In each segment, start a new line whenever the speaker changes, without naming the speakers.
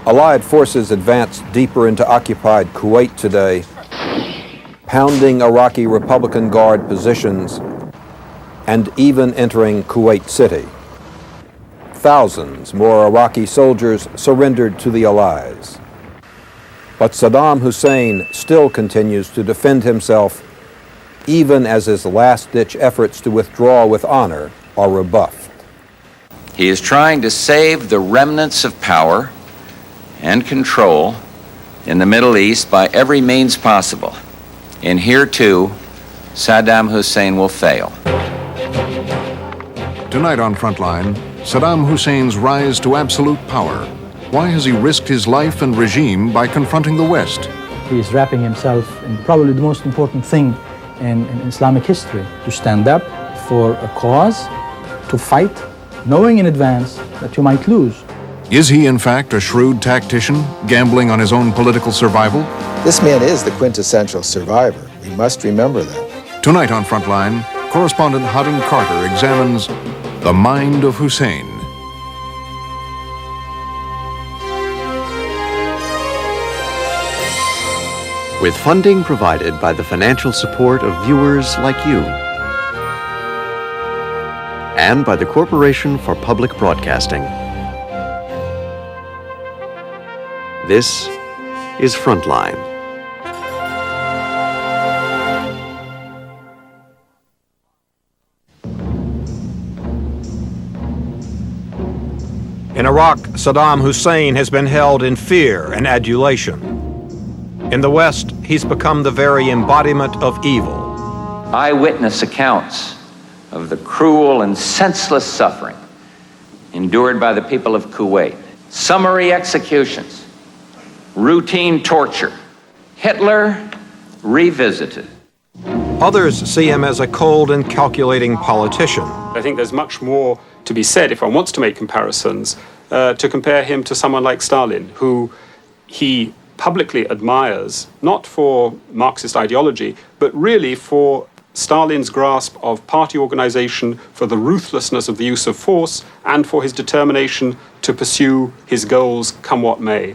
Allied forces advanced deeper into occupied Kuwait today, pounding Iraqi Republican Guard positions and even entering Kuwait City. Thousands more Iraqi soldiers surrendered to the Allies. But Saddam Hussein still continues to defend himself, even as his last-ditch efforts to withdraw with honor are rebuffed.
He is trying to save the remnants of power and control in the Middle East by every means possible. And here, too, Saddam Hussein will fail.
Tonight on Frontline, Saddam Hussein's rise to absolute power. Why has he risked his life and regime by confronting the West?
He is wrapping himself in probably the most important thing in Islamic history, to stand up for a cause, to fight, knowing in advance that you might lose.
Is he, in fact, a shrewd tactician, gambling on his own political survival?
This man is the quintessential survivor. We must remember that.
Tonight on Frontline, correspondent Haddon Carter examines the mind of Hussein.
With funding provided by the financial support of viewers like you and by the Corporation for Public Broadcasting. This is Frontline.
In Iraq, Saddam Hussein has been held in fear and adulation. In the West, he's become the very embodiment of evil.
Eyewitness accounts of the cruel and senseless suffering endured by the people of Kuwait. Summary executions, routine torture. Hitler revisited.
Others see him as a cold and calculating politician.
I think there's much more to be said, if one wants to make comparisons, to compare him to someone like Stalin, who he publicly admires, not for Marxist ideology, but really for Stalin's grasp of party organization, for the ruthlessness of the use of force, and for his determination to pursue his goals come what may.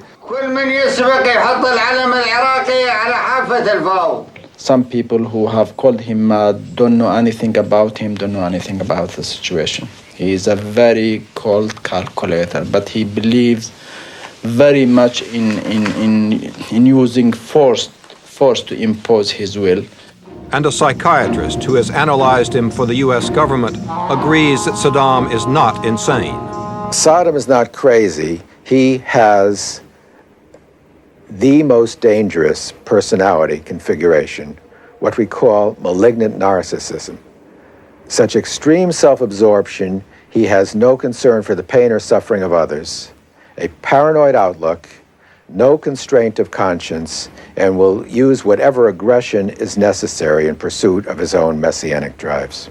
Some people who have called him don't know anything about him, don't know anything about the situation. He is a very cold calculator, but he believes very much in using force to impose his will.
And a psychiatrist who has analyzed him for the U.S. government agrees that Saddam is not insane.
Saddam is not crazy. He has the most dangerous personality configuration, what we call malignant narcissism. Such extreme self-absorption, he has no concern for the pain or suffering of others, a paranoid outlook, no constraint of conscience, and will use whatever aggression is necessary in pursuit of his own messianic drives.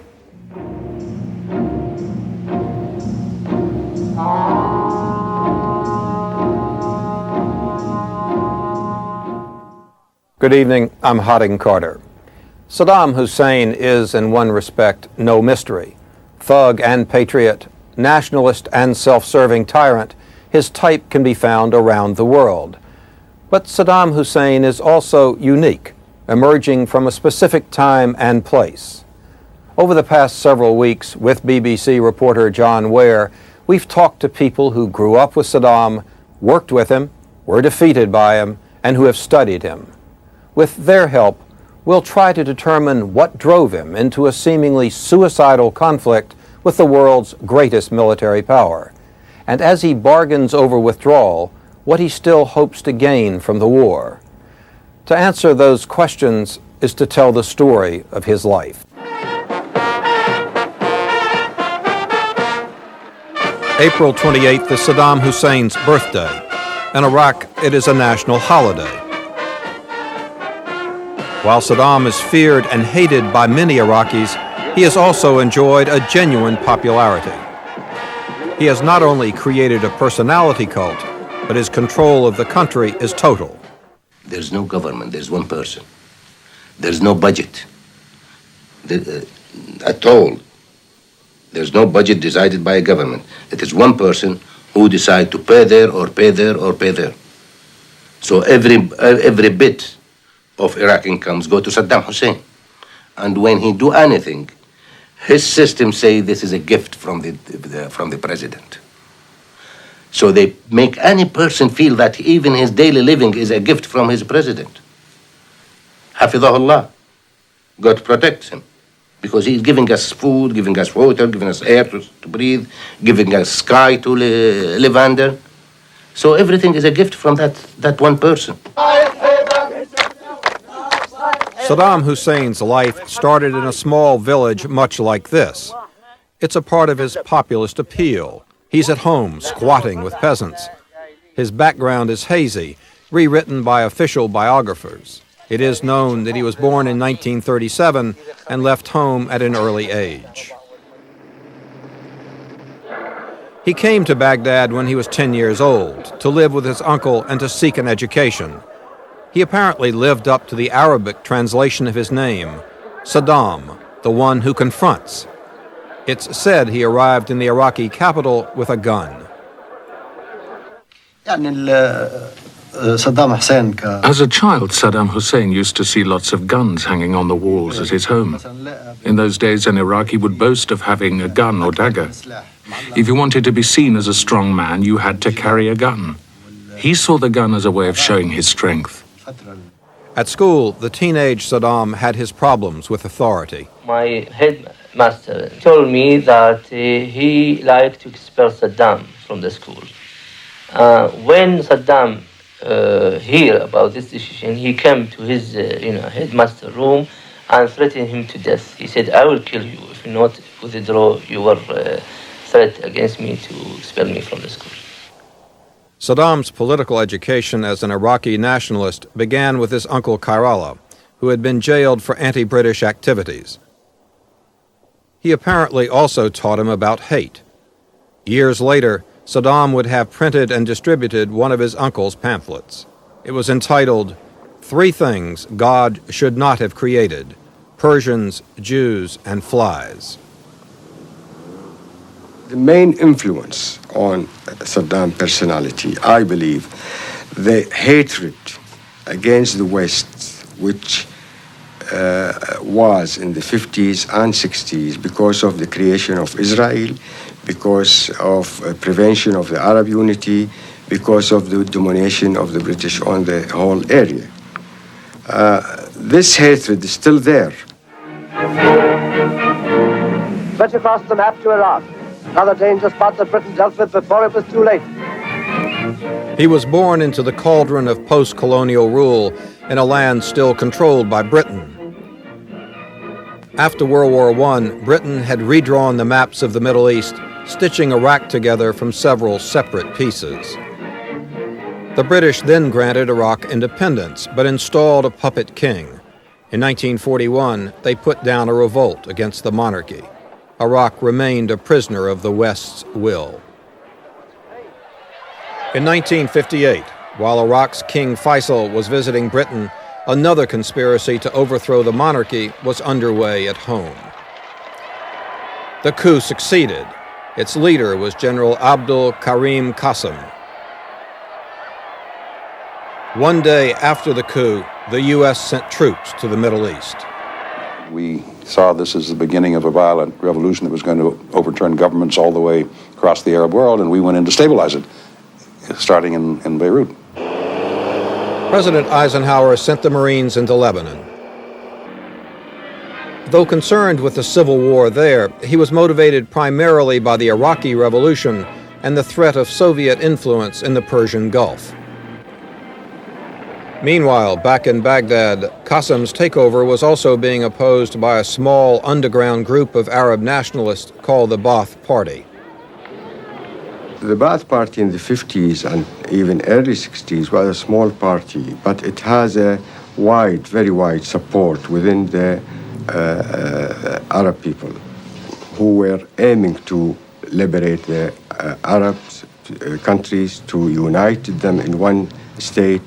Good evening, I'm Haddon Carter. Saddam Hussein is, in one respect, no mystery. Thug and patriot, nationalist and self-serving tyrant, his type can be found around the world. But Saddam Hussein is also unique, emerging from a specific time and place. Over the past several weeks, with BBC reporter John Ware, we've talked to people who grew up with Saddam, worked with him, were defeated by him, and who have studied him. With their help, we'll try to determine what drove him into a seemingly suicidal conflict with the world's greatest military power, and as he bargains over withdrawal, what he still hopes to gain from the war. To answer those questions is to tell the story of his life. April 28th is Saddam Hussein's birthday. In Iraq, it is a national holiday. While Saddam is feared and hated by many Iraqis, he has also enjoyed a genuine popularity. He has not only created a personality cult, but his control of the country is total.
There's no government, there's one person. There's no budget at all. There's no budget decided by a government. It is one person who decide to pay there or pay there or pay there. So every bit of Iraq incomes go to Saddam Hussein. And when he do anything, his system say this is a gift from the president. So they make any person feel that even his daily living is a gift from his president. Hafidhahullah. God protects him. Because he's giving us food, giving us water, giving us air to breathe, giving us sky to live under. So everything is a gift from that one person.
Saddam Hussein's life started in a small village much like this. It's a part of his populist appeal. He's at home, squatting with peasants. His background is hazy, rewritten by official biographers. It is known that he was born in 1937 and left home at an early age. He came to Baghdad when he was 10 years old, to live with his uncle and to seek an education. He apparently lived up to the Arabic translation of his name, Saddam, the one who confronts. It's said he arrived in the Iraqi capital with a gun.
As a child, Saddam Hussein used to see lots of guns hanging on the walls at his home. In those days, an Iraqi would boast of having a gun or dagger. If you wanted to be seen as a strong man, you had to carry a gun. He saw the gun as a way of showing his strength.
At school, the teenage Saddam had his problems with authority.
My headmaster told me that he liked to expel Saddam from the school. When Saddam heard about this decision, he came to his headmaster room and threatened him to death. He said, "I will kill you if you not withdraw your threat against me to expel me from the school."
Saddam's political education as an Iraqi nationalist began with his uncle Kairala, who had been jailed for anti-British activities. He apparently also taught him about hate. Years later, Saddam would have printed and distributed one of his uncle's pamphlets. It was entitled, "Three Things God Should Not Have Created: Persians, Jews, and Flies."
The main influence on Saddam's personality, I believe, the hatred against the West, which was in the 50s and 60s because of the creation of Israel, because of prevention of the Arab unity, because of the domination of the British on the whole area. This hatred is still there.
Stretch across the map to Iraq. Another danger spot that Britain dealt with before it was too late.
He was born into the cauldron of post-colonial rule in a land still controlled by Britain. After World War I, Britain had redrawn the maps of the Middle East, stitching Iraq together from several separate pieces. The British then granted Iraq independence, but installed a puppet king. In 1941, they put down a revolt against the monarchy. Iraq remained a prisoner of the West's will. In 1958, while Iraq's King Faisal was visiting Britain, another conspiracy to overthrow the monarchy was underway at home. The coup succeeded. Its leader was General Abdul Karim Qasim. One day after the coup, the U.S. sent troops to the Middle East.
We saw this as the beginning of a violent revolution that was going to overturn governments all the way across the Arab world, and we went in to stabilize it, starting in Beirut.
President Eisenhower sent the Marines into Lebanon. Though concerned with the civil war there, he was motivated primarily by the Iraqi Revolution and the threat of Soviet influence in the Persian Gulf. Meanwhile, back in Baghdad, Qasim's takeover was also being opposed by a small underground group of Arab nationalists called the Ba'ath Party.
The Ba'ath Party in the 50s and even early 60s was a small party, but it has a wide, very wide support within the Arab people who were aiming to liberate the Arab countries, to unite them in one state,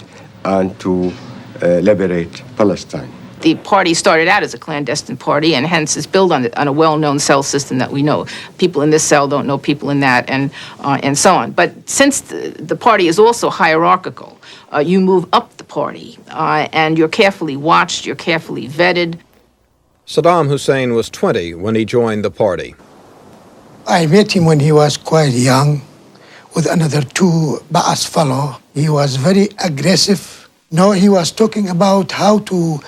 and to liberate Palestine.
the party started out as a clandestine party, and hence is built on a well-known cell system that we know. People in this cell don't know people in that, and so on. But since the party is also hierarchical, you move up the party, and you're carefully watched, you're carefully vetted.
Saddam Hussein was 20 when he joined the party.
I met him when he was quite young with another two Ba'as fellow. He was very aggressive. No, he was talking about how to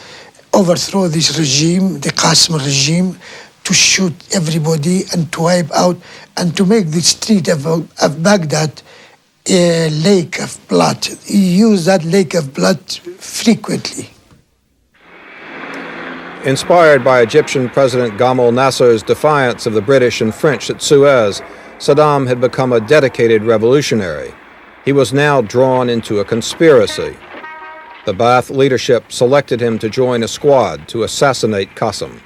overthrow this regime, the Qasim regime, to shoot everybody and to wipe out and to make the street of Baghdad a lake of blood. He used that lake of blood frequently.
Inspired by Egyptian President Gamal Nasser's defiance of the British and French at Suez, Saddam had become a dedicated revolutionary. He was now drawn into a conspiracy. The Ba'ath leadership selected him to join a squad to assassinate Qasim.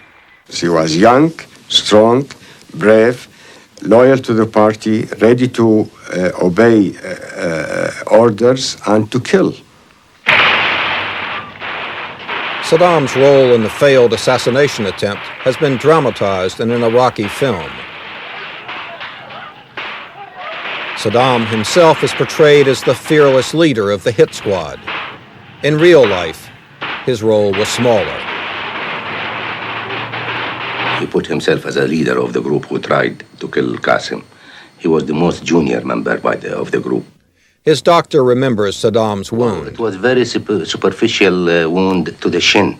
He was young, strong, brave, loyal to the party, ready to obey orders and to kill.
Saddam's role in the failed assassination attempt has been dramatized in an Iraqi film. Saddam himself is portrayed as the fearless leader of the hit squad. In real life, his role was smaller.
He put himself as a leader of the group who tried to kill Qasim. He was the most junior member of the group.
His doctor remembers Saddam's wound.
It was very superficial wound to the shin.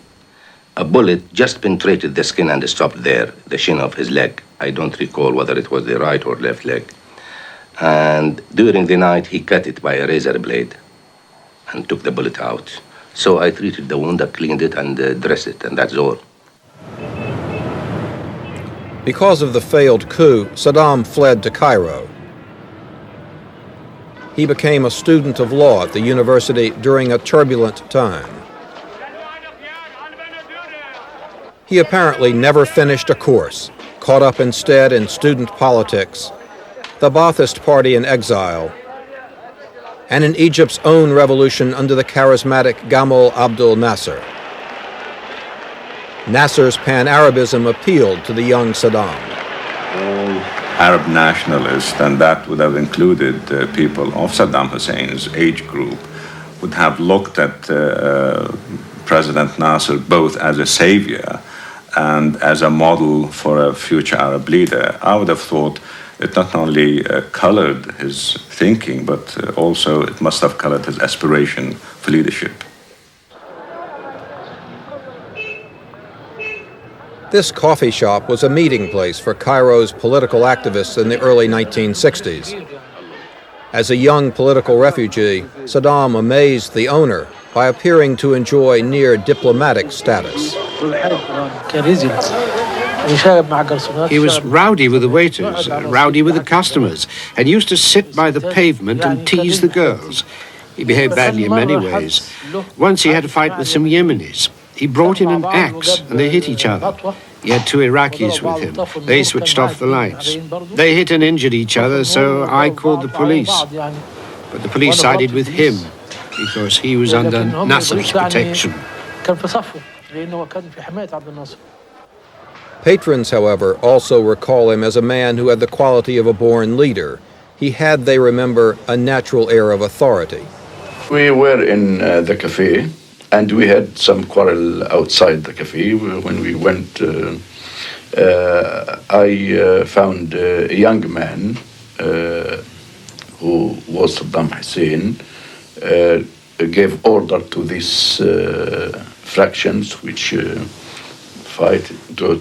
A bullet just penetrated the skin and stopped there, the shin of his leg. I don't recall whether it was the right or left leg. And during the night, he cut it by a razor blade and took the bullet out. So I treated the wound, I cleaned it and dressed it, and that's all.
Because of the failed coup, Saddam fled to Cairo. He became a student of law at the university during a turbulent time. He apparently never finished a course, caught up instead in student politics, the Ba'athist party in exile, and in Egypt's own revolution under the charismatic Gamal Abdel Nasser. Nasser's pan-Arabism appealed to the young Saddam.
Arab nationalists, and that would have included people of Saddam Hussein's age group, would have looked at President Nasser both as a savior and as a model for a future Arab leader. I would have thought it not only colored his thinking, but also it must have colored his aspiration for leadership.
This coffee shop was a meeting place for Cairo's political activists in the early 1960s. As a young political refugee, Saddam amazed the owner by appearing to enjoy near diplomatic status.
He was rowdy with the waiters, rowdy with the customers, and used to sit by the pavement and tease the girls. He behaved badly in many ways. Once he had a fight with some Yemenis. He brought in an axe and they hit each other. He had two Iraqis with him. They switched off the lights. They hit and injured each other, so I called the police. But the police sided with him because he was under Nasser's protection.
Patrons, however, also recall him as a man who had the quality of a born leader. He had, they remember, a natural air of authority.
We were in the cafe, and we had some quarrel outside the cafe. When we went, I found a young man who was Saddam Hussein, gave order to these fractions which fight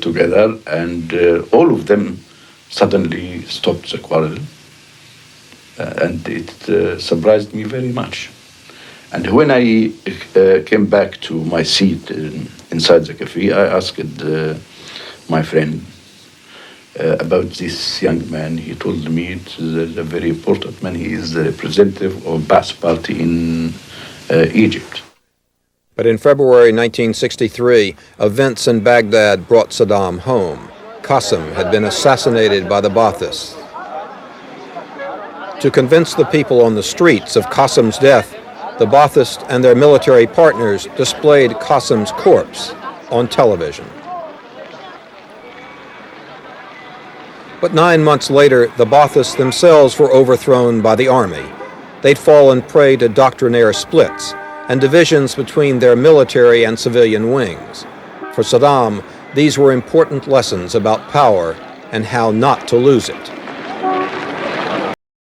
together, and all of them suddenly stopped the quarrel, and it surprised me very much. And when I came back to my seat inside the cafe, I asked my friend about this young man. He told me it's a very important man. He is the representative of Ba'ath Party in Egypt.
But in February 1963, events in Baghdad brought Saddam home. Qasim had been assassinated by the Ba'athists. To convince the people on the streets of Qasim's death, the Ba'athists and their military partners displayed Qasim's corpse. on television. But 9 months later, the Baathists themselves were overthrown by the army. They'd fallen prey to doctrinaire splits and divisions between their military and civilian wings. For Saddam, these were important lessons about power and how not to lose it.